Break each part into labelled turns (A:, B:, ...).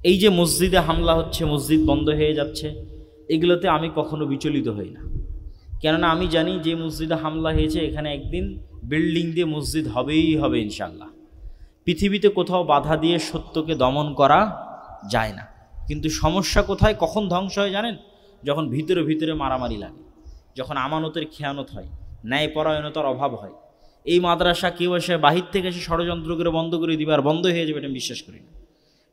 A: এই যে মসজিদে হামলা হচ্ছে, মসজিদ বন্ধ হয়ে যাচ্ছে, এগুলোতে আমি কখনো বিচলিত হই না। কেননা আমি জানি যে মসজিদে হামলা হয়েছে এখানে একদিন বিল্ডিং দিয়ে মসজিদ হবেই হবে ইনশাল্লাহ। পৃথিবীতে কোথাও বাধা দিয়ে সত্যকে দমন করা যায় না। কিন্তু সমস্যা কোথায়, কখন ধ্বংস হয় জানেন? যখন ভিতরে ভিতরে মারামারি লাগে, যখন আমানতের খেয়ানত হয়, ন্যায়পরায়ণতার অভাব হয়। এই মাদ্রাসা কেউ এসে বাহির থেকে এসে ষড়যন্ত্র করে বন্ধ করে দিবে আর বন্ধ হয়ে যাবে, এটা আমি বিশ্বাস করি না।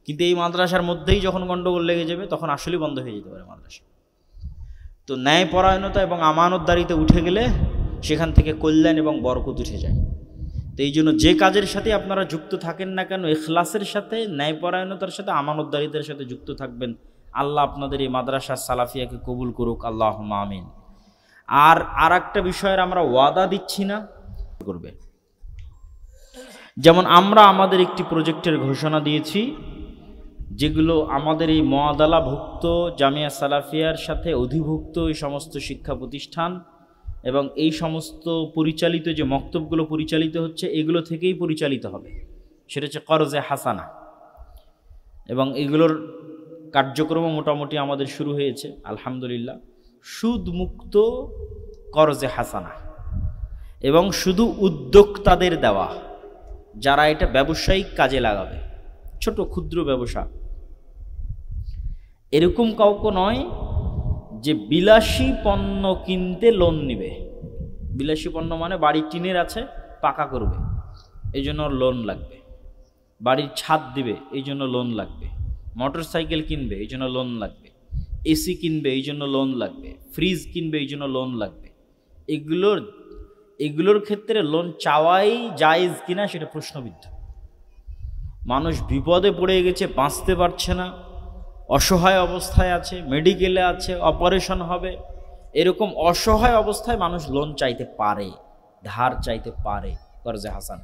A: কিন্তু এই মাদ্রাসার মধ্যেই যখন গণ্ডগোল লেগে যাবে তখন আসলেই বন্ধ হয়ে যেতে পারে মাদ্রাসা। তো ন্যায়পরায়ণতা এবং আমানতদারিতে উঠে গেলে সেখান থেকে কল্যাণ এবং বরকত উঠে যায়। তো এই জন্য যে কাজের সাথে আপনারা যুক্ত থাকেন না কেন, ইখলাসের সাথে, ন্যায়পরায়ণতার সাথে, আমানতদারিতার সাথে যুক্ত থাকবেন। আল্লাহ আপনাদের এই মাদ্রাসা সালাফিয়াকে কবুল করুক, আল্লাহুম্মা আমিন। আর একটা বিষয়ের আমরা ওয়াদা দিচ্ছি না করবে, যেমন আমরা আমাদের একটি প্রজেক্টের ঘোষণা দিয়েছি, যেগুলো আমাদের এই মুআদালাভুক্ত জামিয়া সালাফিয়ার সাথে অধিভুক্ত এই সমস্ত শিক্ষা প্রতিষ্ঠান এবং এই সমস্ত পরিচালিত যে মক্তবগুলো পরিচালিত হচ্ছে এগুলো থেকেই পরিচালিত হবে। সেটা হচ্ছে কর্জে হাসানা, এবং এগুলোর কার্যক্রমও মোটামুটি আমাদের শুরু হয়েছে আলহামদুলিল্লাহ। সুদমুক্ত কর্জে হাসানা, এবং শুধু উদ্যোক্তাদের দেওয়া, যারা এটা ব্যবসায়িক কাজে লাগাবে, ছোট ক্ষুদ্র ব্যবসা, এরকম কাউকে নয় যে বিলাসী পণ্য কিনতে লোন নিবে। বিলাসী পণ্য মানে বাড়ি টিনের আছে, পাকা করবে, এই জন্য লোন লাগবে। বাড়ির ছাদ দিবে, এই জন্য লোন লাগবে। মোটর সাইকেল কিনবে, এই জন্য লোন লাগবে। এসি কিনবে, এই জন্য লোন লাগবে। ফ্রিজ কিনবে, এই জন্য লোন লাগবে। এগুলোর ক্ষেত্রে লোন চাওয়াই জায়েজ কিনা সেটা প্রশ্নবিদ্ধ। মানুষ বিপদে পড়ে গেছে, বাঁচতে পারছে না, অসহায় অবস্থায় আছে, মেডিকেলে আছে, অপারেশন হবে, এরকম অসহায় অবস্থায় মানুষ লোন চাইতে পারে, ধার চাইতে পারে, কর্জে হাসান।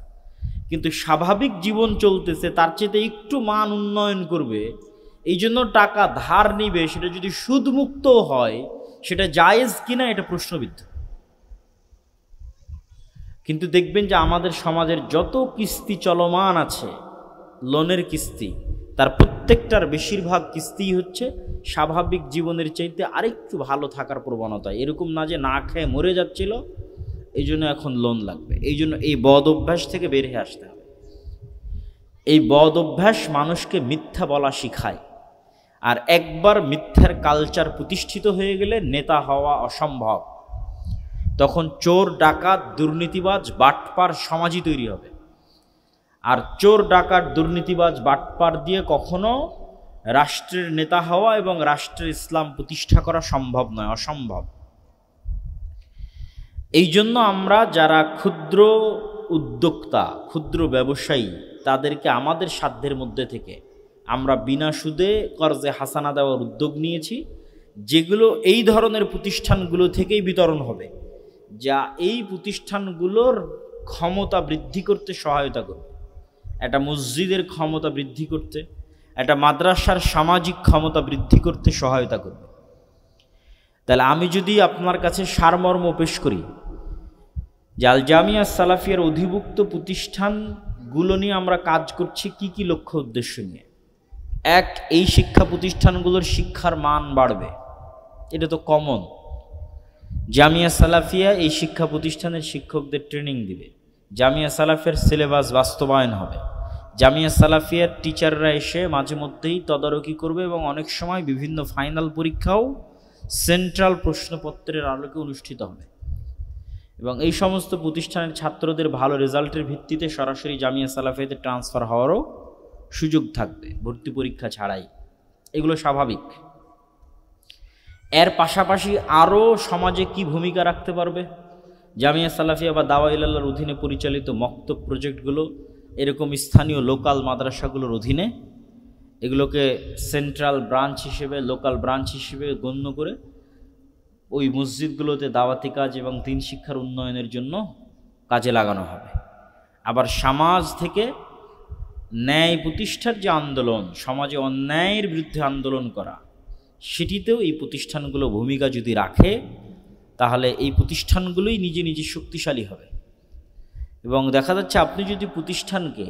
A: কিন্তু স্বাভাবিক জীবন চলতেছে, তার চেয়ে একটু মান উন্নয়ন করবে, এই জন্য টাকা ধার নিবে, সেটা যদি সুদমুক্ত হয় সেটা জায়েজ কিনা এটা প্রশ্নবিদ্ধ। কিন্তু দেখবেন যে আমাদের সমাজের যত কিস্তি চলমান আছে, লোনের কিস্তি, তার প্রত্যেকটার বেশিরভাগ কিস্তি হচ্ছে স্বাভাবিক জীবনের চাইতে আরেকটু ভালো থাকার প্রবণতা। এরকম না যে না খেয়ে মরে যাচ্ছিল, এই জন্য এখন লোন লাগবে। এই জন্য এই বদ অভ্যাস থেকে বের হয়ে আসতে হবে। এই বদ অভ্যাস মানুষকে মিথ্যা বলা শিখায়, আর একবার মিথ্যার কালচার প্রতিষ্ঠিত হয়ে গেলে নেতা হওয়া অসম্ভব। তখন চোর, ডাকাত, দুর্নীতিবাজ, বাটপার সমাজই তৈরি হবে। আর চোর, ডাকাত, দুর্নীতিবাজ, বাটপার দিয়ে কখনো রাষ্ট্রের নেতা হওয়া এবং রাষ্ট্রের ইসলাম প্রতিষ্ঠা করা সম্ভব নয়, অসম্ভব। এই জন্য আমরা যারা ক্ষুদ্র উদ্যোক্তা, ক্ষুদ্র ব্যবসায়ী, তাদেরকে আমাদের সাধ্যের মধ্যে থেকে আমরা বিনা সুদে কর্জে হাসানা দেওয়ার উদ্যোগ নিয়েছি, যেগুলো এই ধরনের প্রতিষ্ঠানগুলো থেকেই বিতরণ হবে, যা এই প্রতিষ্ঠানগুলোর ক্ষমতা বৃদ্ধি করতে সহায়তা করবে। একটা মসজিদের ক্ষমতা বৃদ্ধি করতে, একটা মাদ্রাসার সামাজিক ক্ষমতা বৃদ্ধি করতে সহায়তা করবে। তাহলে আমি যদি আপনার কাছে সারমর্ম পেশ করি যে আল জামিয়া সালাফিয়ার অধিভুক্ত প্রতিষ্ঠানগুলো নিয়ে আমরা কাজ করছি কি কি লক্ষ্য উদ্দেশ্য নিয়ে। এক, এই শিক্ষা প্রতিষ্ঠানগুলোর শিক্ষার মান বাড়বে, এটা তো কমন। জামিয়া সালাফিয়া এই শিক্ষা প্রতিষ্ঠানের শিক্ষকদের ট্রেনিং দিবে, জামিয়া সালাফিয়ার সিলেবাস বাস্তবায়ন হবে, জামিয়া সালাফিয়ার টিচাররা এসে মাঝে মধ্যেই তদারকি করবে, এবং অনেক সময় বিভিন্ন ফাইনাল পরীক্ষাও সেন্ট্রাল প্রশ্নপত্রের আলোকে অনুষ্ঠিত হবে। এবং এই সমস্ত প্রতিষ্ঠানের ছাত্রদের ভালো রেজাল্টের ভিত্তিতে সরাসরি জামিয়া সালাফিয়াতে ট্রান্সফার হওয়ারও সুযোগ থাকবে, ভর্তি পরীক্ষা ছাড়াই। এগুলো স্বাভাবিক। এর পাশাপাশি আরও সমাজে কি ভূমিকা রাখতে পারবে জামিয়া সালাফিয়া বা দাওয়া ইলাল্লাহর অধীনে পরিচালিত মক্তব প্রজেক্টগুলো, এরকম স্থানীয় লোকাল মাদ্রাসাগুলোর অধীনে এগুলোকে সেন্ট্রাল ব্রাঞ্চ হিসেবে, লোকাল ব্রাঞ্চ হিসেবে গণ্য করে ওই মসজিদগুলোতে দাওয়াতি কাজ এবং দিন শিক্ষার উন্নয়নের জন্য কাজে লাগানো হবে। আবার সমাজ থেকে ন্যায় প্রতিষ্ঠার যে আন্দোলন, সমাজে অন্যায়ের বিরুদ্ধে আন্দোলন করা, সেটিতেও এই প্রতিষ্ঠানগুলো ভূমিকা যদি রাখে, তাহলে এই প্রতিষ্ঠানগুলোই নিজে নিজে শক্তিশালী হবে। এবং দেখা যাচ্ছে আপনি যদি প্রতিষ্ঠানকে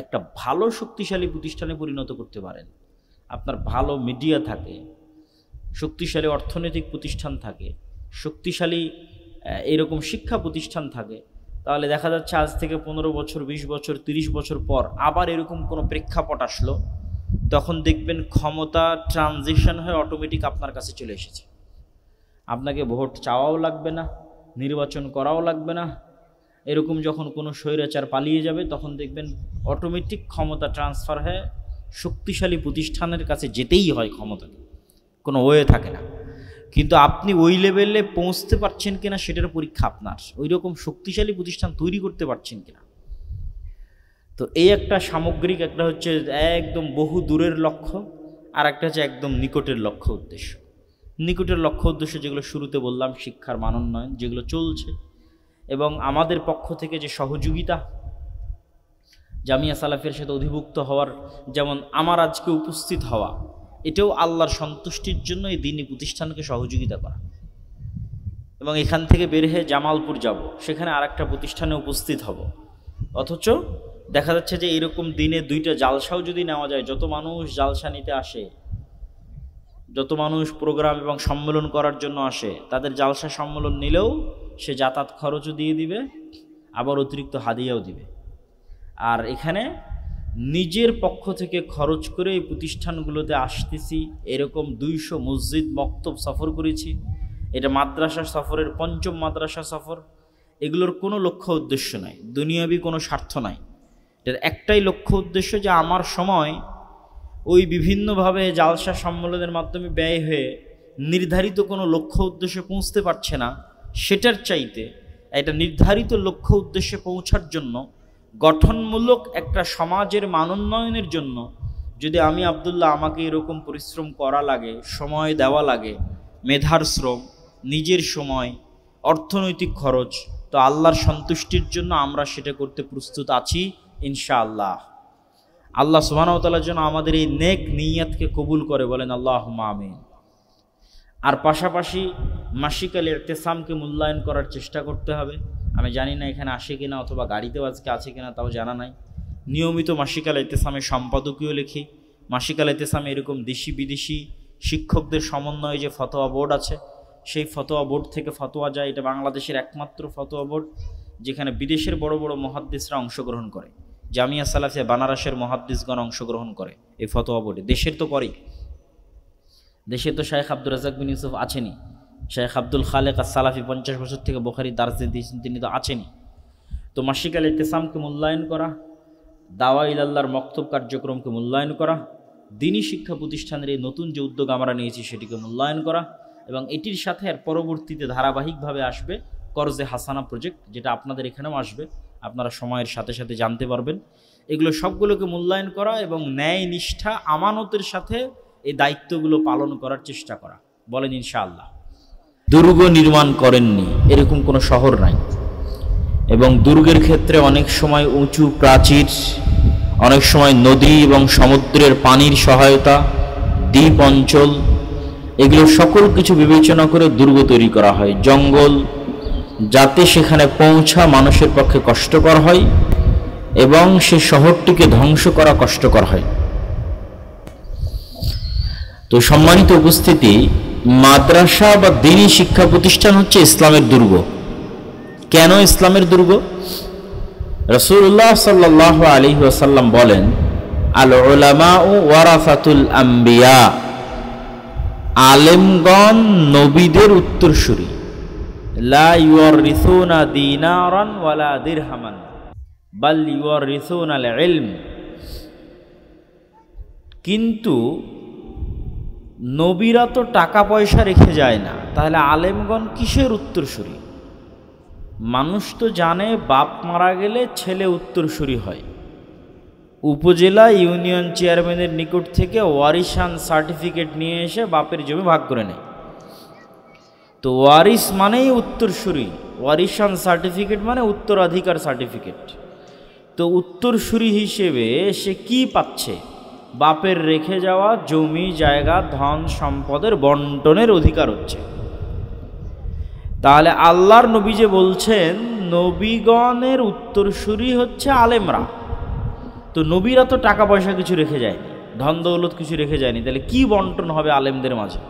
A: একটা ভালো শক্তিশালী প্রতিষ্ঠানে পরিণত করতে পারেন, আপনার ভালো মিডিয়া থাকে, শক্তিশালী অর্থনৈতিক প্রতিষ্ঠান থাকে, শক্তিশালী এরকম শিক্ষা প্রতিষ্ঠান থাকে, তাহলে দেখা যাচ্ছে আজ থেকে 15 বছর, 20 বছর, 30 বছর পর আবার এরকম কোনো প্রেক্ষাপট আসলো, তখন দেখবেন ক্ষমতা ট্রানজিশন হয়ে অটোমেটিক আপনার কাছে চলে এসেছে। আপনাকে ভোট চাওয়াও লাগবে না, নির্বাচন করাও লাগবে না। এরকম যখন কোনো স্বৈরাচার পালিয়ে যাবে, তখন দেখবেন অটোমেটিক ক্ষমতা ট্রান্সফার হয়ে শক্তিশালী প্রতিষ্ঠানের কাছে যেতেই হয়, ক্ষমতাকে কোনো ওয়ে থাকে না। কিন্তু আপনি ওই লেভেলে পৌঁছতে পারছেন কিনা সেটার পরীক্ষা আপনার, ওই রকম শক্তিশালী প্রতিষ্ঠান তৈরি করতে পারছেন কিনা। তো এই একটা সামগ্রিক, একটা হচ্ছে একদম বহু দূরের লক্ষ্য, আর একটা হচ্ছে একদম নিকটের লক্ষ্য উদ্দেশ্য। নিকটের লক্ষ্য উদ্দেশ্য যেগুলো শুরুতে বললাম, শিক্ষার মানোন্নয়ন যেগুলো চলছে, এবং আমাদের পক্ষ থেকে যে সহযোগিতা, জামিয়া সালাফিয়ার সাথে অধিভুক্ত হওয়ার, যেমন আমার আজকে উপস্থিত হওয়া, এটাও আল্লাহর সন্তুষ্টির জন্য এই দ্বীনি প্রতিষ্ঠানকে সহযোগিতা করা। এবং এখান থেকে বের হয়ে জামালপুর যাব, সেখানে আরেকটা প্রতিষ্ঠানে উপস্থিত হব, অথচ দেখা যাচ্ছে যে এরকম দিনে 2টা জালসাও যদি নেওয়া যায়, যত মানুষ জালসা নিতে আসে, যত মানুষ প্রোগ্রাম এবং সম্মেলন করার জন্য আসে, তাদের জালসা সম্মেলন নিলেও সে যাতায়াত খরচও দিয়ে দিবে, আবার অতিরিক্ত হাদিয়াও দিবে। আর এখানে নিজের পক্ষ থেকে খরচ করে এই প্রতিষ্ঠানগুলোতে আসতেছি, এরকম 200 মসজিদ মক্তব সফর করেছি, এটা মাদ্রাসা সফরের 5ম মাদ্রাসা সফর। এগুলোর কোনো লক্ষ্য উদ্দেশ্য নাই, দুনিয়াবি কোনো স্বার্থ নাই, এটার একটাই লক্ষ্য উদ্দেশ্য যে আমার সময় ওই বিভিন্নভাবে জালসা সম্মেলনের মাধ্যমে ব্যয় হয়ে নির্ধারিত কোনো লক্ষ্য উদ্দেশ্যে পৌঁছতে পারছে না, সেটার চাইতে এটা নির্ধারিত লক্ষ্য উদ্দেশ্যে পৌঁছার জন্য, গঠনমূলক একটা সমাজের মানোন্নয়নের জন্য যদি আমি আব্দুল্লাহ আমাকে এরকম পরিশ্রম করা লাগে, সময় দেওয়া লাগে, মেধার শ্রম, নিজের সময়, অর্থনৈতিক খরচ, তো আল্লাহর সন্তুষ্টির জন্য আমরা সেটা করতে প্রস্তুত আছি ইনশাআল্লাহ। আল্লাহ সুবহানাহু ওয়া তাআলার জন্য আমাদের এই নেক নিয়তকে কবুল করে, বলেন আল্লাহুম্মা আমিন। আর পাশাপাশি মাসিক আল ইতিসামকে মূল্যায়ন করার চেষ্টা করতে হবে। আমি জানি না এখানে আসে কিনা, অথবা গাড়িতেও আজকে আছে কিনা তাও জানা নাই। নিয়মিত মাসিক আল ইতিসামের সম্পাদকীয় লিখি। মাসিক আল ইতিসামে এরকম দেশি বিদেশি শিক্ষকদের সমন্বয়ে যে ফতোয়া বোর্ড আছে, সেই ফতোয়া বোর্ড থেকে ফতোয়া যায়। এটা বাংলাদেশের একমাত্র ফতোয়া বোর্ড যেখানে বিদেশের বড় বড় মুহাদ্দিসরা অংশগ্রহণ করে। জামিয়া সালাফিয়া বানারসের মুহাদ্দিসগণ অংশগ্রহণ করে এই ফতোয়া বোর্ডে। দেশের তো করেই, দেশে তো শেখ আব্দুর রাজ্জাক বিন ইউসুফ আছেনই, শেখ আব্দুল খালেক আর সালাফি 50 বছর থেকে বুখারী দার্স দিয়েছেন, তিনি তো আছেনই। তো মাসিক আল ইতিসামকে মূল্যায়ন করা, দাওয়া ইলাল্লাহর মক্তব কার্যক্রমকে মূল্যায়ন করা, দ্বীনি শিক্ষা প্রতিষ্ঠানের এই নতুন যে উদ্যোগ আমরা নিয়েছি সেটিকে মূল্যায়ন করা, এবং এটির সাথে আর পরবর্তীতে ধারাবাহিকভাবে আসবে করজে হাসানা প্রজেক্ট, যেটা আপনাদের এখানেও আসবে, আপনারা সময়ের সাথে সাথে জানতে পারবেন। এগুলো সবগুলোকে মূল্যায়ন করা এবং ন্যায় নিষ্ঠা আমানতের সাথে এই দায়িত্বগুলো পালন করার চেষ্টা করা, বলেন ইনশাআল্লাহ। দুর্গ নির্মাণ করেননি এরকম কোনো শহর নাই, এবং দুর্গের ক্ষেত্রে অনেক সময় উঁচু প্রাচীর, অনেক সময় নদী এবং সমুদ্রের পানির সহায়তা, দ্বীপ অঞ্চল, এগুলো সকল কিছু বিবেচনা করে দুর্গ তৈরি করা হয়। জঙ্গল, যাতে সেখানে পৌঁছা মানুষের পক্ষে কষ্টকর হয় এবং সে শহরটিকে ধ্বংস করা কষ্টকর হয়। তো সম্মানিত উপস্থিতি, মাদ্রাসা বা দ্বীনি শিক্ষা প্রতিষ্ঠান হচ্ছে ইসলামের দুর্গ। কেন ইসলামের দুর্গ? রাসূলুল্লাহ সাল্লাল্লাহু আলাইহি ওয়াসাল্লাম বলেন, আল উলামাউ ওয়ারাসাতুল আম্বিয়া, আলেমগণ নবীদের উত্তরসূরি। লা ইউরিসুনা দিনারান ওয়ালা দিরহামান বাল ইউরিসুনা আল ইলম। কিন্তু নবীরা তো টাকা পয়সা রেখে যায় না, তাহলে আলেমগণ কিসের উত্তরসূরি? মানুষ তো জানে বাপ মারা গেলে ছেলে উত্তরসূরি হয়। উপজেলা ইউনিয়ন চেয়ারম্যানের নিকট থেকে ওয়ারিশান সার্টিফিকেট নিয়ে এসে বাপের জমি ভাগ করে নেয়। তো ওয়ারিশ মানেই উত্তরসূরি, ওয়ারিশান সার্টিফিকেট মানে উত্তরাধিকার সার্টিফিকেট। তো উত্তরসূরি হিসেবে সে কি পাচ্ছে? বাপের রেখে যাওয়া জমি জায়গা ধন সম্পদের বন্টনের অধিকার হচ্ছে। তাহলে আল্লাহর নবী যে বলছেন নবীগণের উত্তরসূরি হচ্ছে আলেমরা, তো নবীরা তো টাকা পয়সা কিছু রেখে যায়নি, ধন দৌলত কিছু রেখে যায়নি, তাহলে কি বন্টন হবে আলেমদের মাঝে?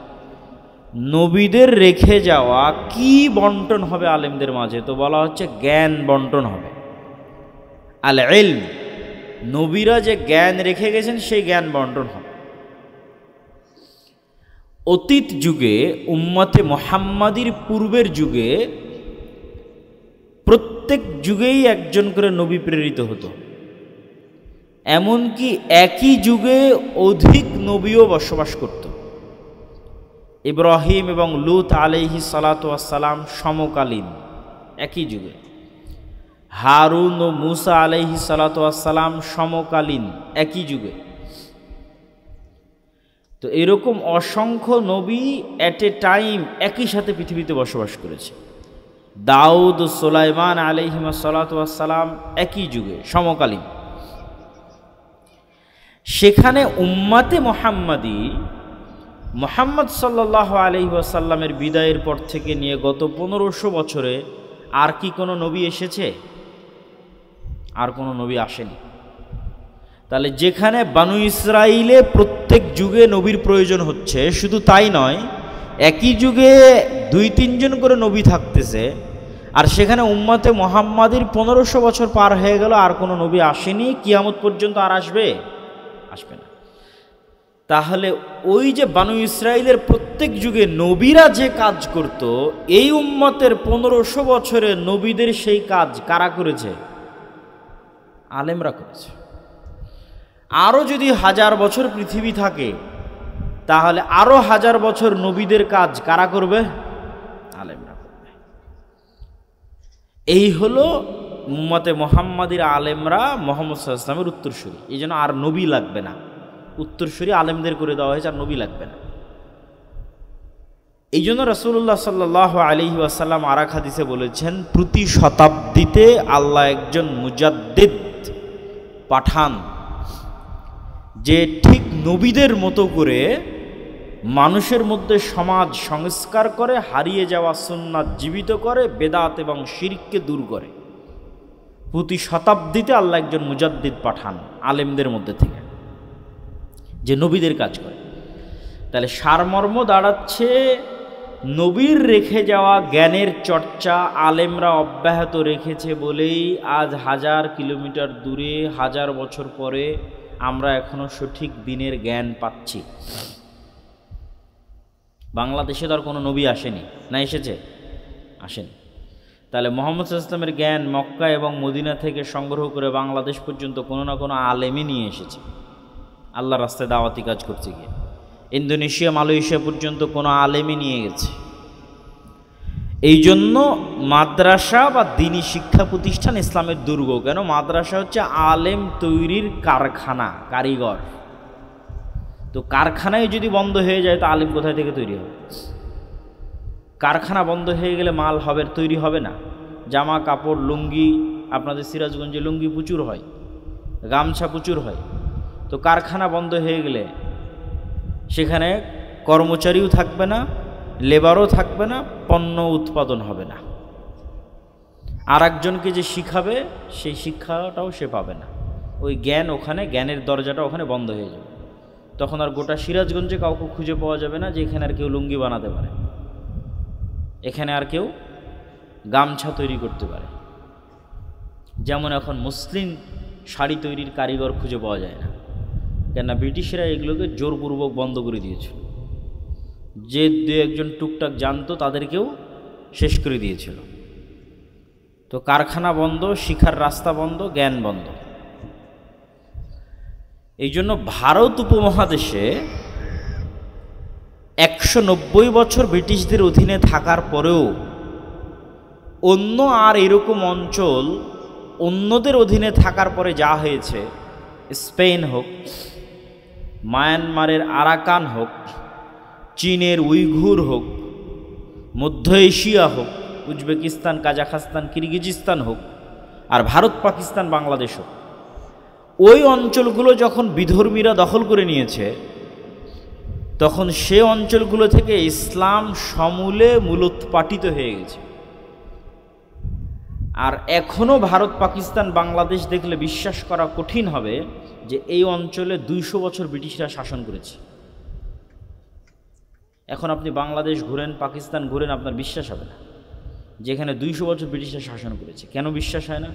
A: নবীদের রেখে যাওয়া কি বন্টন হবে আলেমদের মাঝে? তো বলা হচ্ছে জ্ঞান বন্টন হবে। আল ইলম, নবীরা যে জ্ঞান রেখে গেছেন সেই জ্ঞান বন্টন হবে। অতীত যুগে উম্মতে মুহাম্মাদির পূর্বের যুগে প্রত্যেক যুগেই একজন করে নবী প্রেরিত হতো, এমনকি একই যুগে অধিক নবীও বসবাস করত। ইব্রাহিম এবং লূত আলাইহিস সালাতু ওয়াস সালাম সমকালীন একই যুগে, হারুন ও মুসা আলাইহিস সালাতু ওয়াস সালাম সমকালীন একই যুগে। তো এরকম অসংখ্য নবী অ্যাট এ টাইম একই সাথে পৃথিবীতে বসবাস করেছে। দাউদ ও সুলাইমান আলাইহিস সালাতু ওয়াস সালাম একই যুগে সমকালীন। সেখানে উম্মাতে মুহাম্মাদি মুহাম্মদ সাল্লাল্লাহু আলাইহি ওয়াসাল্লামের বিদায়ের পর থেকে নিয়ে গত 1500 বছরে আর কি কোনো নবী এসেছে? আর কোনো নবী আসেনি। তাহলে যেখানে বানু ইসরাইলে প্রত্যেক যুগে নবীর প্রয়োজন হচ্ছে, শুধু তাই নয়, একই যুগে 2-3 জন করে নবী থাকতেছে, আর সেখানে উম্মতে মুহাম্মাদির 1500 বছর পার হয়ে গেল, আর কোনো নবী আসেনি, কিয়ামত পর্যন্ত আর আসবে না। তাহলে ওই যে বানু ইসরাইলের প্রত্যেক যুগে নবীরা যে কাজ করত, এই উম্মতের 1500 বছরে নবীদের সেই কাজ কারা করেছে? আলেমরা করেছে। আরও যদি 1000 বছর পৃথিবী থাকে, তাহলে আরও 1000 বছর নবীদের কাজ কারা করবে? আলেমরা করবে। এই হলো উম্মতে মুহাম্মাদির আলেমরা মুহাম্মদ সাল্লাল্লাহু আলাইহি ওয়াসাল্লামের উত্তরসূরি। এই জন্য আর নবী লাগবে না, উত্তরসূরি আলেমদের করে দেওয়া হয়েছে, আর নবী লাগবে না। এই জন্য রাসূলুল্লাহ সাল্লাল্লাহু আলাইহি ওয়াসাল্লাম আর এক হাদিসে বলেছেন, প্রতি শতাব্দীতে আল্লাহ একজন মুজাদ্দিদ পাঠান, যে ঠিক নবীদের মতো করে মানুষের মধ্যে সমাজ সংস্কার করে, হারিয়ে যাওয়া সুন্নাত জীবিত করে, বেদাত এবং শিরককে দূর করে। প্রতি শতাব্দীতে আল্লাহ একজন মুজাদ্দিদ পাঠান আলেমদের মধ্যে থেকে, যে নবীদের কাজ করে। তাহলে সারমর্ম দাঁড়াচ্ছে, নবীর রেখে যাওয়া জ্ঞানের চর্চা আলেমরা অব্যাহত রেখেছে বলেই আজ 1000 কিলোমিটার দূরে 1000 বছর পরে আমরা এখনো সঠিক দিনের জ্ঞান পাচ্ছি। বাংলাদেশে তো আর কোনো নবী আসেনি, না এসেছে? আসেনি। তাহলে মুহাম্মদ সাল্লাল্লাহু আলাইহি ওয়াসাল্লামের জ্ঞান মক্কা এবং মদিনা থেকে সংগ্রহ করে বাংলাদেশ পর্যন্ত কোনো না কোনো আলেমই নিয়ে এসেছে, আল্লাহর রাস্তায় দাওয়াতি কাজ করতে গিয়ে। ইন্দোনেশিয়া, মালয়েশিয়া পর্যন্ত কোনো আলেমই নিয়ে গেছে। এই জন্য মাদ্রাসা বা দ্বীনি শিক্ষা প্রতিষ্ঠান ইসলামের দুর্গ। কেন? মাদ্রাসা হচ্ছে আলেম তৈরির কারখানা, কারিগর। তো কারখানায় যদি বন্ধ হয়ে যায়, তো আলেম কোথায় থেকে তৈরি হবে? কারখানা বন্ধ হয়ে গেলে মাল হবে, তৈরি হবে না। জামা কাপড়, লুঙ্গি, আপনাদের সিরাজগঞ্জে লুঙ্গি প্রচুর হয়, গামছা প্রচুর হয়। তো কারখানা বন্ধ হয়ে গেলে সেখানে কর্মচারীও থাকবে না, লেবারও থাকবে না, পণ্য উৎপাদন হবে না। আর একজনকে যে শিখাবে, সেই শিক্ষাটাও সে পাবে না। ওই জ্ঞান ওখানে, জ্ঞানের দরজাটা ওখানে বন্ধ হয়ে যাবে। তখন আর গোটা সিরাজগঞ্জে কাউকে খুঁজে পাওয়া যাবে না যে এখানে আর কেউ লুঙ্গি বানাতে পারে, এখানে আর কেউ গামছা তৈরি করতে পারে। যেমন এখন মুসলিম শাড়ি তৈরির কারিগর খুঁজে পাওয়া যায় না, কেননা ব্রিটিশরা এগুলোকে জোরপূর্বক বন্ধ করে দিয়েছিল। যে 2-1জন টুকটাক জানতো তাদেরকেও শেষ করে দিয়েছিল। তো কারখানা বন্ধ, শিক্ষার রাস্তা বন্ধ, জ্ঞান বন্ধ। এই জন্য ভারত উপমহাদেশে 190 বছর ব্রিটিশদের অধীনে থাকার পরেও অন্য আর এরকম অঞ্চল অন্যদের অধীনে থাকার পরে যা হয়েছে, স্পেন হোক, মায়ানমারের আরাকান হোক, চীনের উইঘুর হোক, মধ্য এশিয়া হোক, উজবেকিস্তান, কাজাখস্তান, কিরগিজস্তান হোক, আর ভারত, পাকিস্তান, বাংলাদেশ হোক, ওই অঞ্চলগুলো যখন বিধর্মীরা দখল করে নিয়েছে, তখন সে অঞ্চলগুলো থেকে ইসলাম সমূলে মূলোৎপাটিত হয়ে গেছে। আর এখনও ভারত, পাকিস্তান, বাংলাদেশ দেখলে বিশ্বাস করা কঠিন হবে যে এই অঞ্চলে 200 বছর ব্রিটিশরা শাসন করেছে। এখন আপনি বাংলাদেশ ঘুরেন, পাকিস্তান ঘুরেন, আপনার বিশ্বাস হবে না যেখানে 200 বছর ব্রিটিশরা শাসন করেছে। কেন বিশ্বাস হয় না?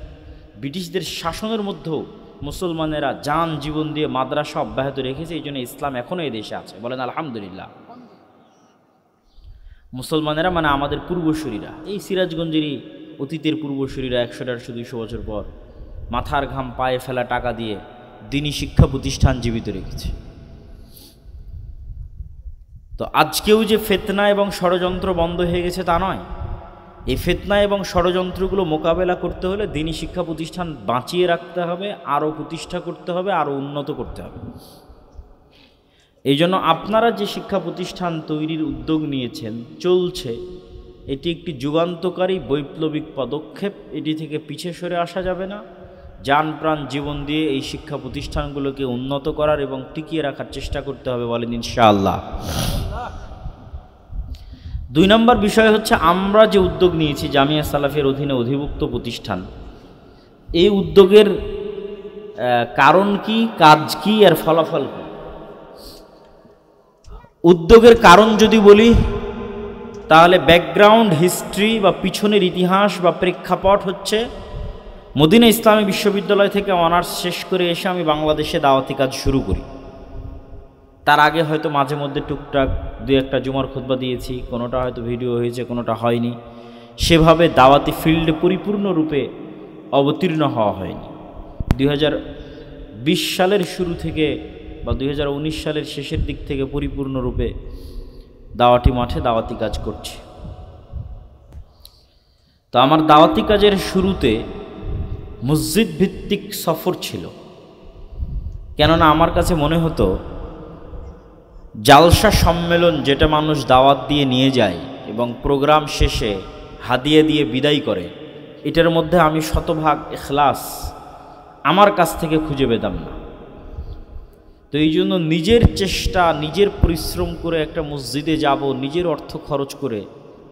A: ব্রিটিশদের শাসনের মধ্যেও মুসলমানেরা জান জীবন দিয়ে মাদ্রাসা অব্যাহত রেখেছে, এই জন্য ইসলাম এখনও এই দেশে আছে। বলেন আলহামদুলিল্লাহ। মুসলমানেরা মানে আমাদের পূর্বসূরীরা, এই সিরাজগঞ্জেরই অতীতের পূর্বসূরীরা 100-150-200 বছর পর মাথার ঘাম পায়ে ফেলা টাকা দিয়ে দ্বীনি শিক্ষা প্রতিষ্ঠান জীবিত রেখেছে। তো আজকেও যে ফিতনা এবং ষড়যন্ত্র বন্ধ হয়ে গেছে তা নয়। এই ফিতনা এবং ষড়যন্ত্রগুলো মোকাবেলা করতে হলে দ্বীনি শিক্ষা প্রতিষ্ঠান বাঁচিয়ে রাখতে হবে, আরও প্রতিষ্ঠা করতে হবে, আরও উন্নত করতে হবে। এই জন্য আপনারা যে শিক্ষা প্রতিষ্ঠান তৈরির উদ্যোগ নিয়েছেন, চলছে, এটি একটি যুগান্তকারী বৈপ্লবিক পদক্ষেপ। এটি থেকে পিছে সরে আসা যাবে না। জান প্রাণ জীবন দিয়ে এই শিক্ষা প্রতিষ্ঠানগুলোকে উন্নত করার এবং টিকিয়ে রাখার চেষ্টা করতে হবে। বলেন ইনশাআল্লাহ। 2 নম্বর বিষয় হচ্ছে, আমরা যে উদ্যোগ নিয়েছি জামিয়া সালাফিয়ার অধীনে অধিভুক্ত প্রতিষ্ঠান, এই উদ্যোগের কারণ কি, কাজ কি, আর ফলাফল কি? উদ্যোগের কারণ যদি বলি তাহলে ব্যাকগ্রাউন্ড হিস্ট্রি বা পিছনের ইতিহাস বা প্রেক্ষাপট হচ্ছে, মদিনা ইসলামী বিশ্ববিদ্যালয় থেকে অনার্স শেষ করে এসে আমি বাংলাদেশে দাওয়াতি কাজ শুরু করি। তার আগে হয়তো মাঝে মধ্যে টুকটাক 2-1টা জুমার খুতবা দিয়েছি, কোনোটা হয়তো ভিডিও হয়েছে, কোনোটা হয়নি। সেভাবে দাওয়াতি ফিল্ডে পরিপূর্ণরূপে অবতীর্ণ হওয়া হয়নি। 2020 সালের শুরু থেকে বা 2019 সালের শেষের দিক থেকে পরিপূর্ণরূপে দাওয়াতি মাঠে দাওয়াতি কাজ করছি। তো আমার দাওয়াতি কাজের শুরুতে মসজিদ ভিত্তিক সফর ছিল, কেননা আমার কাছে মনে হতো জালসা সম্মেলন যেটা মানুষ দাওয়াত দিয়ে নিয়ে যায় এবং প্রোগ্রাম শেষে হাদিয়া দিয়ে বিদায় করে, এটার মধ্যে আমি শতভাগ ইখলাস আমার কাছ থেকে খুঁজে পেতাম না। তো এই জন্য নিজের চেষ্টা, নিজের পরিশ্রম করে একটা মসজিদে যাব, নিজের অর্থ খরচ করে,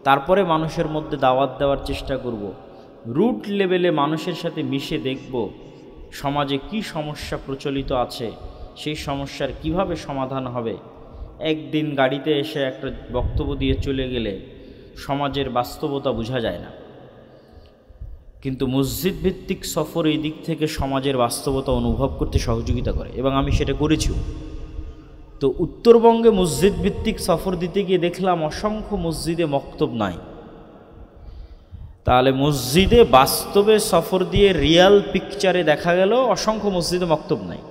A: তারপরে মানুষের মধ্যে দাওয়াত দেওয়ার চেষ্টা করব। রুট লেভেলে মানুষের সাথে মিশে দেখব সমাজে কি সমস্যা প্রচলিত আছে, সেই সমস্যার কিভাবে সমাধান হবে। একদিন গাড়িতে এসে একটা বক্তব্য দিয়ে চলে গেলে সমাজের বাস্তবতা বোঝা যায় না, কিন্তু মসজিদ ভিত্তিক সফর এই দিক থেকে সমাজের বাস্তবতা অনুভব করতে সহযোগিতা করে, এবং আমি সেটা করেছিও। তো উত্তরবঙ্গে মসজিদ ভিত্তিক সফর দিতে গিয়ে দেখলাম অসংখ্য মসজিদে মক্তব নাই। তাহলে মসজিদে বাস্তবে সফর দিয়ে রিয়াল পিকচারে দেখা গেল অসংখ্য মসজিদে মক্তব নাই।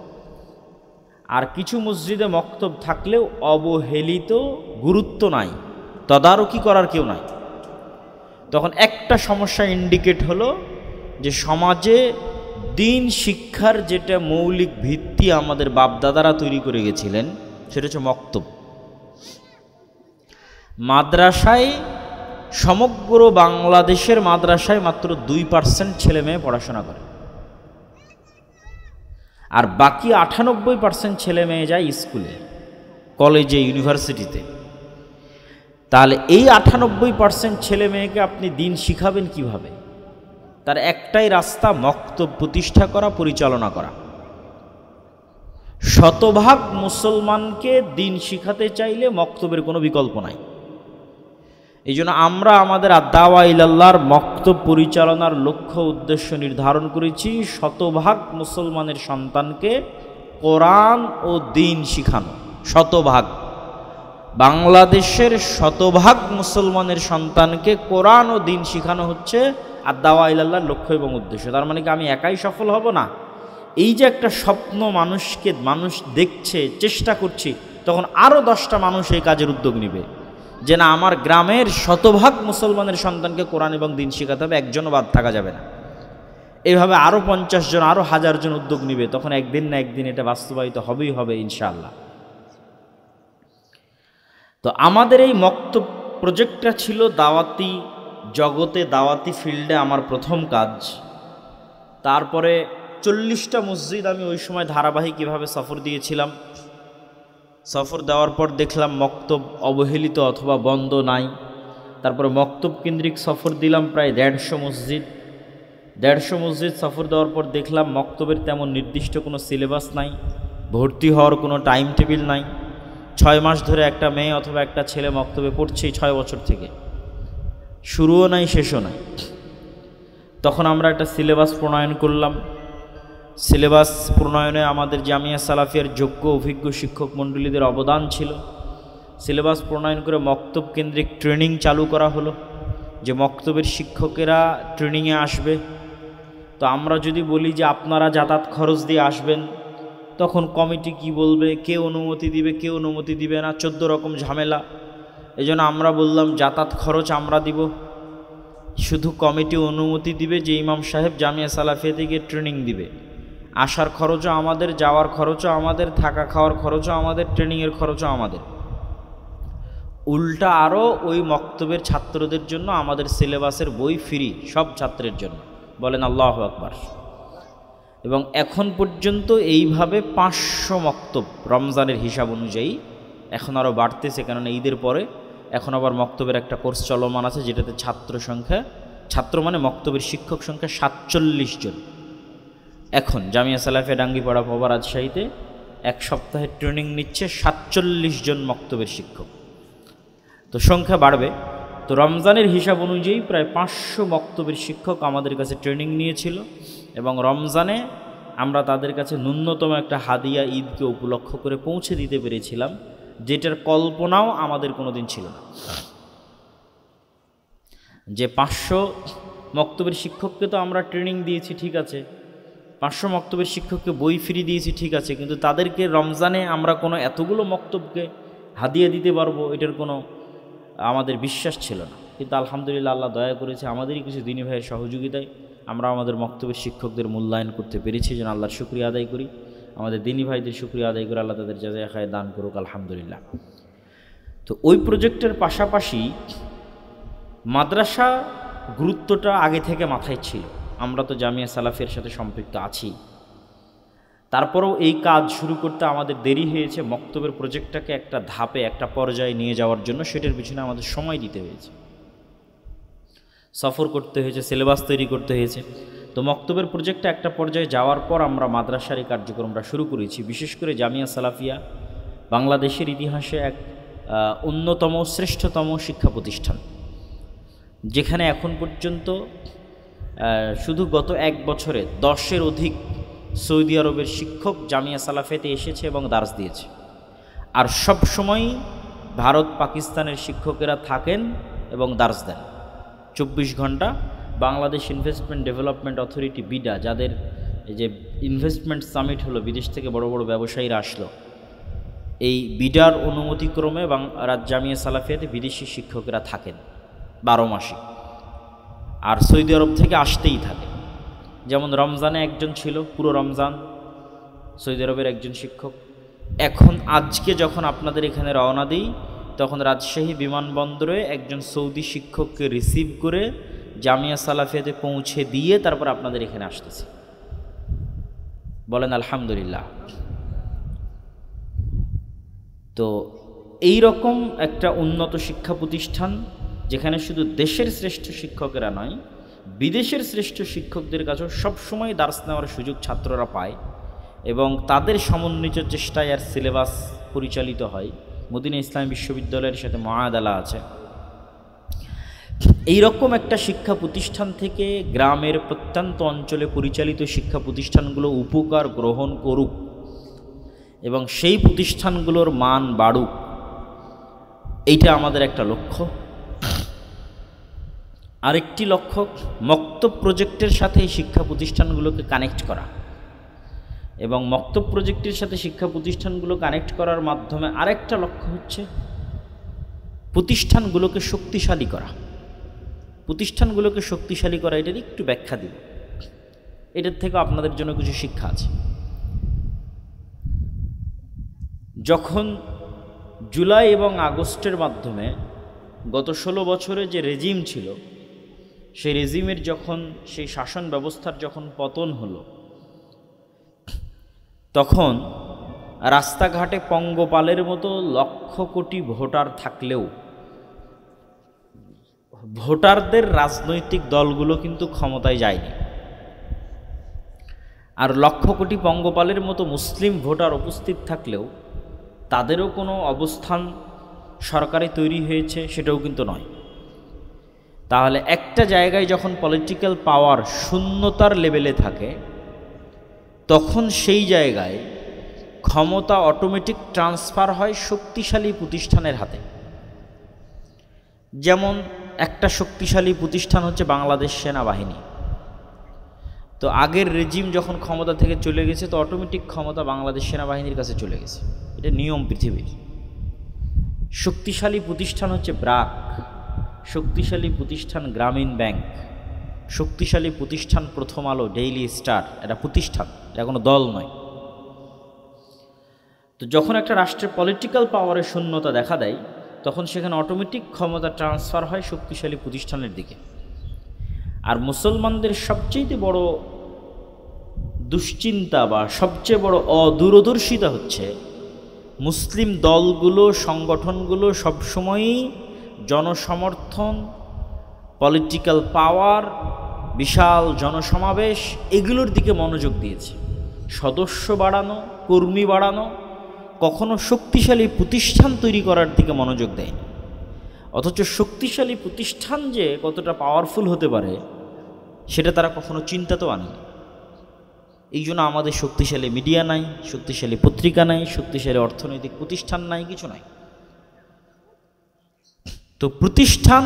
A: আর কিছু মসজিদে মক্তব থাকলেও অবহেলিত, গুরুত্ব নাই, তদারকি করার কেউ নাই। তখন একটা সমস্যা ইন্ডিকেট হলো যে সমাজে দিন শিক্ষার যেটা মৌলিক ভিত্তি আমাদের বাপদাদারা তৈরি করে গেছিলেন, সেটা হচ্ছে মক্তব। মাদ্রাসায়, সমগ্র বাংলাদেশের মাদ্রাসায় মাত্র 2% ছেলে মেয়ে পড়াশোনা করে, আর বাকি 98% ছেলে মেয়ে যায় স্কুলে, কলেজে, ইউনিভার্সিটিতে। তাহলে এই 98% ছেলে মেয়েকে আপনি দিন শিখাবেন কিভাবে? তার একটাই রাস্তা, মক্তব প্রতিষ্ঠা করা, পরিচালনা করা। শতভাগ মুসলমানকে দিন শিখাতে চাইলে মক্তবের কোনো বিকল্প নাই। এই জন্য আমরা আমাদের আদ-দাওয়া ইলাল্লাহর মক্তব পরিচালনার লক্ষ্য উদ্দেশ্য নির্ধারণ করেছি, শতভাগ মুসলমানের সন্তানকে কোরআন ও দিন শিখানো। শতভাগ বাংলাদেশের শতভাগ মুসলমানের সন্তানকে কোরআন ও দিন শিখানো হচ্ছে আদ-দাওয়া ইলাল্লাহর লক্ষ্য এবং উদ্দেশ্য। তার মানে কি আমি একাই সফল হব না? এই যে একটা স্বপ্ন মানুষ দেখছে, চেষ্টা করছি, তখন আরও 10টা মানুষ এই কাজের উদ্যোগ নেবে যে না, আমার গ্রামের শতভাগ মুসলমানের সন্তানকে কোরআন এবং দিন শেখাতে হবে, একজনও বাদ থাকা যাবে না। এইভাবে আরও 50 জন, আরও 1000 জন উদ্যোগ নেবে, তখন একদিন না একদিন এটা বাস্তবায়িত হবেই হবে ইনশাআল্লাহ। তো আমাদের এই মক্তব প্রজেক্টটা ছিল দাওয়াতি জগতে, দাওয়াতি ফিল্ডে আমার প্রথম কাজ। তারপরে 40টা মসজিদ আমি ওই সময় ধারাবাহিকভাবে সফর দিয়েছিলাম। সফর দেওয়ার পর দেখলাম মক্তব অবহেলিত অথবা বন্ধ নাই। তারপরে মক্তব কেন্দ্রিক সফর দিলাম প্রায় 150 মসজিদ। 150 মসজিদ সফর দেওয়ার পর দেখলাম মক্তবের তেমন নির্দিষ্ট কোনো সিলেবাস নাই, ভর্তি হওয়ার কোনো টাইম টেবিল নাই। 6 মাস ধরে একটা মেয়ে অথবা একটা ছেলে মক্তবে পড়ছেই 6 বছর থেকে, শুরুও নাই শেষও নাই। তখন আমরা একটা সিলেবাস প্রণয়ন করলাম। সিলেবাস প্রণয়নে আমাদের জামিয়া সালাফিয়ার যোগ্য অভিজ্ঞ শিক্ষক মণ্ডলীদের অবদান ছিল। সিলেবাস প্রণয়ন করে মক্তব কেন্দ্রিক ট্রেনিং চালু করা হলো, যে মক্তবের শিক্ষকেরা ট্রেনিংয়ে আসবে। তো আমরা যদি বলি যে আপনারা যাতায়াত খরচ দিয়ে আসবেন, তখন কমিটি কি বলবে, কে অনুমতি দিবে কে অনুমতি দিবে না, 14 রকম ঝামেলা। এই জন্য আমরা বললাম যাতায়াত খরচ আমরা দিব, শুধু কমিটি অনুমতি দিবে যে ইমাম সাহেব জামিয়া সালাফিয়াতে গিয়ে ট্রেনিং দিবে। আসার খরচও আমাদের, যাওয়ার খরচও আমাদের, থাকা খাওয়ার খরচও আমাদের, ট্রেনিংয়ের খরচও আমাদের। উল্টা আরও ওই মক্তবের ছাত্রদের জন্য আমাদের সিলেবাসের বই ফ্রি, সব ছাত্রের জন্য। বলেন আল্লাহু আকবার। এবং এখন পর্যন্ত এইভাবে 500 মক্তব রমজানের হিসাব অনুযায়ী, এখন আরও বাড়তেছে, কেননা ঈদের পরে এখন আবার মক্তবের একটা কোর্স চলমান আছে, যেটাতে ছাত্র মানে মক্তবের শিক্ষক সংখ্যা 47 জন। এখন জামিয়া সালাফিয়া ডাঙ্গিপাড়া পবা রাজশাহীতে 1 সপ্তাহের ট্রেনিং নিচ্ছে 47 জন মক্তবের শিক্ষক। তো সংখ্যা বাড়বে। তো রমজানের হিসাব অনুযায়ী প্রায় 500 মক্তবের শিক্ষক আমাদের কাছে ট্রেনিং নিয়েছিল, এবং রমজানে আমরা তাদের কাছে ন্যূনতম একটা হাদিয়া ঈদকে উপলক্ষ করে পৌঁছে দিতে পেরেছিলাম, যেটার কল্পনাও আমাদের কোনো দিন ছিল না। যে 500 মক্তবের শিক্ষককে তো আমরা ট্রেনিং দিয়েছি, ঠিক আছে, 500 মক্তবের শিক্ষককে বই ফ্রি দিয়েছি, ঠিক আছে, কিন্তু তাদেরকে রমজানে আমরা কোনো এতগুলো মক্তবকে হাদিয়া দিতে পারবো এটার কোনো আমাদের বিশ্বাস ছিল না। কিন্তু আলহামদুলিল্লাহ আল্লাহ দয়া করেছে, আমাদেরই কিছু দিনী ভাইয়ের সহযোগিতায় আমরা আমাদের মক্তবের শিক্ষকদের মূল্যায়ন করতে পেরেছি। যেন আল্লাহর শুকরিয়া আদায় করি, আমাদের দিনী ভাইদের শুকরিয়া আদায় করে আল্লাহ তাদের জাযায়ে খায় দান করুক, আলহামদুলিল্লাহ। তো ওই প্রজেক্টের পাশাপাশি মাদ্রাসা গুরুত্বটা আগে থেকে মাথায় ছিল। আমরা তো জামিয়া সালাফিয়ার সাথে সম্পৃক্ত আছি, তারপরেও এই কাজ শুরু করতে আমাদের দেরি হয়েছে। মক্তবের প্রজেক্টটাকে একটা ধাপে, একটা পর্যায়ে নিয়ে যাওয়ার জন্য সেটার পিছনে আমাদের সময় দিতে হয়েছে, সফর করতে হয়েছে, সিলেবাস তৈরি করতে হয়েছে। তো মক্তবের প্রজেক্টটা একটা পর্যায়ে যাওয়ার পর আমরা মাদ্রাসার এই কার্যক্রমটা শুরু করেছি। বিশেষ করে জামিয়া সালাফিয়া বাংলাদেশের ইতিহাসে এক অন্যতম শ্রেষ্ঠতম শিক্ষা প্রতিষ্ঠান, যেখানে এখন পর্যন্ত শুধু গত 1 বছরে 10-এর অধিক সৌদি আরবের শিক্ষক জামিয়া সালাফিয়াতে এসেছে এবং দার্স দিয়েছে। আর সব সময়ই ভারত পাকিস্তানের শিক্ষকেরা থাকেন এবং দার্স দেন 24 ঘন্টা। Bangladesh investment development authority BIDA, যাদের এই যে ইনভেস্টমেন্ট সামিট হলো, বিদেশ থেকে বড় বড় ব্যবসায়ীরা আসলো, এই বিডার অনুমতিক্রমে জামিয়া সালাফিয়াতে বিদেশি শিক্ষকেরা থাকেন 12 মাসে, আর সৌদি আরব থেকে আসতেই থাকে। যেমন রমজানে একজন ছিল পুরো রমজান সৌদি আরবের একজন শিক্ষক। এখন আজকে যখন আপনাদের এখানে রওনা দিই, তখন রাজশাহী বিমানবন্দরে একজন সৌদি শিক্ষককে রিসিভ করে জামিয়া সালাফিয়াতে পৌঁছে দিয়ে তারপর আপনাদের এখানে আসতেছি। বলেন আলহামদুলিল্লাহ। তো এই রকম একটা উন্নত শিক্ষা প্রতিষ্ঠান, যেখানে শুধু দেশের শ্রেষ্ঠ শিক্ষকেরা নয়, বিদেশের শ্রেষ্ঠ শিক্ষকদের কাছেও সবসময় দার্স নেওয়ার সুযোগ ছাত্ররা পায়, এবং তাদের সমন্বিত চেষ্টায় আর সিলেবাস পরিচালিত হয়। মদিনা ইসলামী বিশ্ববিদ্যালয়ের সাথে মুআদালা আছে। এই রকম একটা শিক্ষা প্রতিষ্ঠান থেকে গ্রামের প্রত্যন্ত অঞ্চলে পরিচালিত শিক্ষা প্রতিষ্ঠানগুলো উপকার গ্রহণ করুক এবং সেই প্রতিষ্ঠানগুলোর মান বাড়ুক, এইটা আমাদের একটা লক্ষ্য। আরেকটি লক্ষ্য মক্তব প্রজেক্টের সাথে এই শিক্ষা প্রতিষ্ঠানগুলোকে কানেক্ট করা, এবং মক্তব প্রজেক্টের সাথে শিক্ষা প্রতিষ্ঠানগুলো কানেক্ট করার মাধ্যমে আরেকটা লক্ষ্য হচ্ছে প্রতিষ্ঠানগুলোকে শক্তিশালী করা। প্রতিষ্ঠানগুলোকে শক্তিশালী করা, এটার একটু ব্যাখ্যা দিব, এটার থেকে আপনাদের জন্য কিছু শিক্ষা আছে। যখন জুলাই এবং আগস্টের মাধ্যমে গত 16 বছরে যে রেজিম ছিল, সেই রেজিমের যখন সেই শাসন ব্যবস্থার যখন পতন হলো, তখন রাস্তাঘাটে পঙ্গপালের মতো লক্ষ কোটি ভোটার থাকলেও ভোটারদের রাজনৈতিক দলগুলো কিন্তু ক্ষমতায় যায়নি। আর লক্ষ কোটি পঙ্গপালের মতো মুসলিম ভোটার উপস্থিত থাকলেও তাদেরও কোনো অবস্থান সরকারে তৈরি হয়েছে সেটাও কিন্তু নয়। তাহলে একটা জায়গায় যখন পলিটিক্যাল পাওয়ার শূন্যতার লেভেলে থাকে তখন সেই জায়গায় ক্ষমতা অটোমেটিক ট্রান্সফার হয় শক্তিশালী প্রতিষ্ঠানের হাতে। যেমন একটা শক্তিশালী প্রতিষ্ঠান হচ্ছে বাংলাদেশ সেনাবাহিনী। তো আগের রেজিম যখন ক্ষমতা থেকে চলে গেছে তো অটোমেটিক ক্ষমতা বাংলাদেশ সেনাবাহিনীর কাছে চলে গেছে, এটা নিয়ম পৃথিবীর। শক্তিশালী প্রতিষ্ঠান হচ্ছে ব্র্যাক, শক্তিশালী প্রতিষ্ঠান গ্রামীণ ব্যাংক, শক্তিশালী প্রতিষ্ঠান প্রথম আলো, ডেইলি স্টার, এটা প্রতিষ্ঠান, এটা কোনো দল নয়। তো যখন একটা রাষ্ট্রের পলিটিক্যাল পাওয়ারের শূন্যতা দেখা দেয় তখন সেখানে অটোমেটিক ক্ষমতা ট্রান্সফার হয় শক্তিশালী প্রতিষ্ঠানের দিকে। আর মুসলমানদের সবচেয়ে বড় দুশ্চিন্তা বা সবচেয়ে বড় অদূরদর্শিতা হচ্ছে মুসলিম দলগুলো, সংগঠনগুলো সবসময়ই জনসমর্থন, পলিটিক্যাল পাওয়ার, বিশাল জনসমাবেশ এগুলোর দিকে মনোযোগ দিয়েছে। সদস্য বাড়ানো, কর্মী বাড়ানো, কখনো শক্তিশালী প্রতিষ্ঠান তৈরি করার দিকে মনোযোগ দেয়নি। অথচ শক্তিশালী প্রতিষ্ঠান যে কতটা পাওয়ারফুল হতে পারে সেটা তারা কখনো চিন্তা তো আনেনি। এই জন্য আমাদের শক্তিশালী মিডিয়া নাই, শক্তিশালী পত্রিকা নাই, শক্তিশালী অর্থনৈতিক প্রতিষ্ঠান নাই, কিছু নাই। তো প্রতিষ্ঠান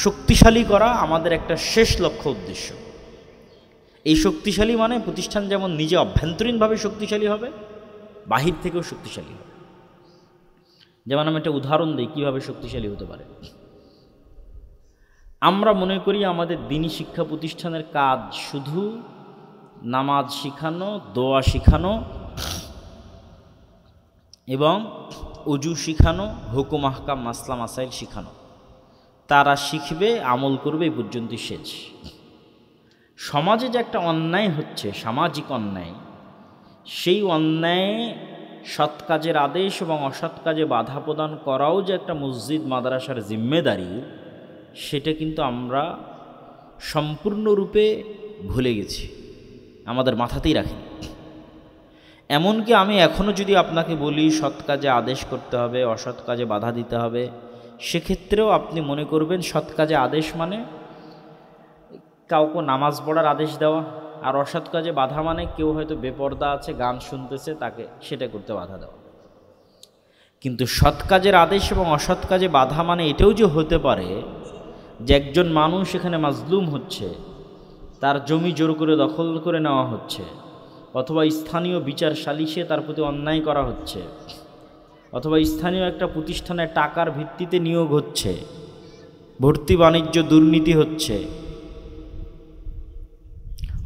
A: শক্তিশালী করা আমাদের একটা শেষ লক্ষ্য উদ্দেশ্য। এই শক্তিশালী মানে প্রতিষ্ঠান যেমন নিজে অভ্যন্তরীণভাবে শক্তিশালী হবে, বাহির থেকেও শক্তিশালী হবে। যেমন আমি একটা উদাহরণ দিই কীভাবে শক্তিশালী হতে পারে। আমরা মনে করি আমাদের দ্বীনি শিক্ষা প্রতিষ্ঠানের কাজ শুধু নামাজ শিখানো, দোয়া শিখানো এবং অজু শিখানো, হুকুম আহকাম মাসলা মাসাইল শিখানো। তারা শিখবে, আমল করবে, এই পর্যন্তই শেষ। সমাজে যে একটা অন্যায় হচ্ছে, সামাজিক অন্যায়, সেই অন্যায়ে সৎ কাজের আদেশ এবং অসৎ কাজে বাধা প্রদান করাও যে একটা মসজিদ মাদ্রাসার জিম্মেদারি, সেটা কিন্তু আমরা সম্পূর্ণরূপে ভুলে গেছি, আমাদের মাথাতেই রাখিনি। এমনকি আমি এখনও যদি আপনাকে বলি সৎ কাজে আদেশ করতে হবে, অসৎ কাজে বাধা দিতে হবে, সেক্ষেত্রেও আপনি মনে করবেন সৎ কাজে আদেশ মানে কাউকে নামাজ পড়ার আদেশ দেওয়া, আর অসৎ কাজে বাধা মানে কেউ হয়তো বেপর্দা আছে, গান শুনতেছে, তাকে সেটা করতে বাধা দেওয়া। কিন্তু সৎ কাজের আদেশ এবং অসৎ কাজে বাধা মানে এটাও যে হতে পারে যে একজন মানুষ এখানে মাজলুম হচ্ছে, তার জমি জোর করে দখল করে নেওয়া হচ্ছে, অথবা স্থানীয় বিচার সালিশে তার প্রতি অন্যায় করা হচ্ছে, অথবা স্থানীয় একটা প্রতিষ্ঠানে টাকার ভিত্তিতে নিয়োগ হচ্ছে, ভর্তি বাণিজ্য দুর্নীতি হচ্ছে,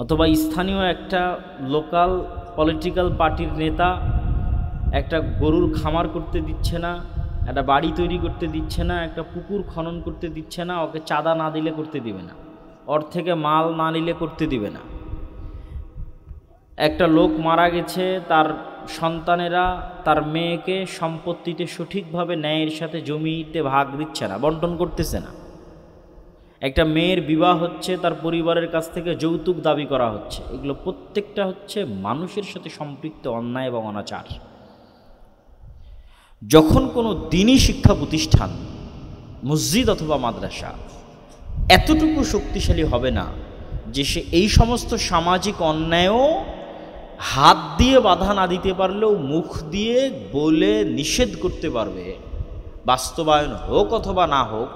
A: অথবা স্থানীয় একটা লোকাল পলিটিক্যাল পার্টির নেতা একটা গরুর খামার করতে দিচ্ছে না, একটা বাড়ি তৈরি করতে দিচ্ছে না, একটা পুকুর খনন করতে দিচ্ছে না, ওকে চাঁদা না দিলে করতে দিবে না, ওর থেকে মাল না নিলে করতে দিবে না। একটা লোক মারা গেছে, তার সন্তানেরা তার মেয়েকে সম্পত্তিতে সঠিকভাবে ন্যায়ের সাথে জমিতে ভাগ দিচ্ছে না, বন্টন করতেছে না। একটা মেয়ের বিবাহ হচ্ছে, তার পরিবারের কাছ থেকে যৌতুক দাবি করা হচ্ছে। এগুলো প্রত্যেকটা হচ্ছে মানুষের সাথে সম্পৃক্ত অন্যায় এবং অনাচার। যখন কোনো দ্বীনি শিক্ষা প্রতিষ্ঠান, মসজিদ অথবা মাদ্রাসা এতটুকু শক্তিশালী হবে না যে সে এই সমস্ত সামাজিক অন্যায়ও হাত দিয়ে বাধা না দিতে পারলেও মুখ দিয়ে বলে নিষেধ করতে পারবে, বাস্তবায়ন হোক অথবা না হোক,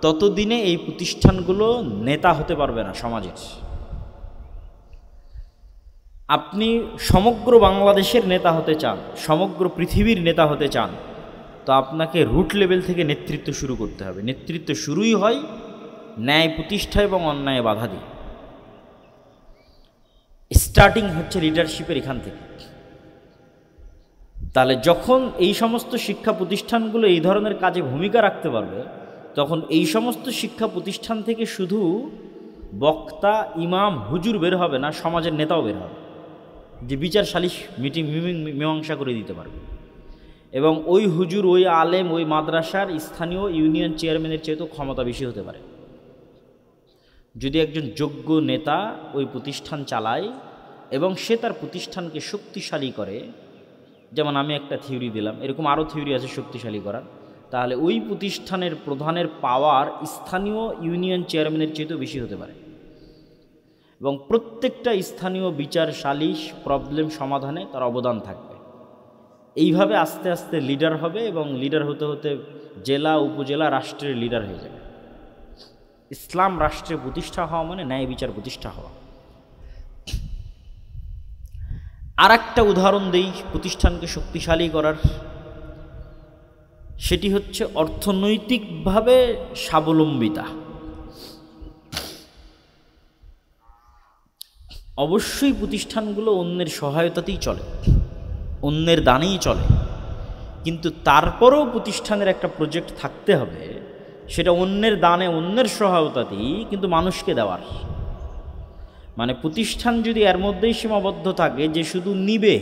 A: ততদিনে এই প্রতিষ্ঠানগুলো নেতা হতে পারবে না সমাজের। আপনি সমগ্র বাংলাদেশের নেতা হতে চান, সমগ্র পৃথিবীর নেতা হতে চান, তো আপনাকে রুট লেভেল থেকে নেতৃত্ব শুরু করতে হবে। নেতৃত্ব শুরুই হয় ন্যায় প্রতিষ্ঠা এবং অন্যায় বাধা দিয়ে। স্টার্টিং হচ্ছে লিডারশিপের এখান থেকে। তাহলে যখন এই সমস্ত শিক্ষা প্রতিষ্ঠানগুলো এই ধরনের কাজে ভূমিকা রাখতে পারবে, তখন এই সমস্ত শিক্ষা প্রতিষ্ঠান থেকে শুধু বক্তা, ইমাম, হুজুর বের হবে না, সমাজের নেতাও বের হবে, যে বিচার সালিশ মীমাংসা করে দিতে পারবে। এবং ওই হুজুর, ওই আলেম, ওই মাদ্রাসার স্থানীয় ইউনিয়ন চেয়ারম্যানের চেয়েও ক্ষমতা বেশি হতে পারে। যদি একজন যোগ্য নেতা ওই প্রতিষ্ঠান চালায়, এবং সে তার প্রতিষ্ঠানকে শক্তিশালী করে, যেমন আমি একটা থিওরি দিলাম, এরকম আরও থিওরি আছে শক্তিশালী করার, তাহলে ওই প্রতিষ্ঠানের প্রধানের পাওয়ার স্থানীয় ইউনিয়ন চেয়ারম্যানের চেয়েতেও বেশি হতে পারে, এবং প্রত্যেকটা স্থানীয় বিচার সালিশ প্রবলেম সমাধানে তার অবদান থাকবে। এইভাবে আস্তে আস্তে লিডার হবে এবং লিডার হতে হতে জেলা উপজেলা রাষ্ট্রের লিডার হয়ে যাবে। ইসলাম রাষ্ট্রে প্রতিষ্ঠা হওয়া মানে ন্যায় বিচার প্রতিষ্ঠা হওয়া। আর একটা উদাহরণ দেই প্রতিষ্ঠানকে শক্তিশালী করার, সেটি হচ্ছে অর্থনৈতিকভাবে স্বাবলম্বিতা। অবশ্যই প্রতিষ্ঠানগুলো অন্যের সহায়তাতেই চলে, অন্যের দানেই চলে, কিন্তু তারপরেও প্রতিষ্ঠানের একটা প্রজেক্ট থাকতে হবে, সেটা অন্যের দানে অন্যের সহায়তাতেই কিন্তু মানুষকে দেওয়ার। মানে প্রতিষ্ঠান যদি এর মধ্যেই সীমাবদ্ধ থাকে যে শুধু নিবে,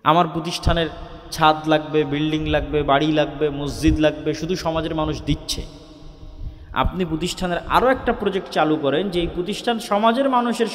A: আমার প্রতিষ্ঠানের ছাদ লাগবে, বিল্ডিং লাগবে, বাড়ি লাগবে, মসজিদ লাগবে, শুধু সমাজের মানুষ দিচ্ছে, আপনি প্রতিষ্ঠানের আরও একটা প্রজেক্ট চালু করেন যে এই প্রতিষ্ঠান সমাজের মানুষের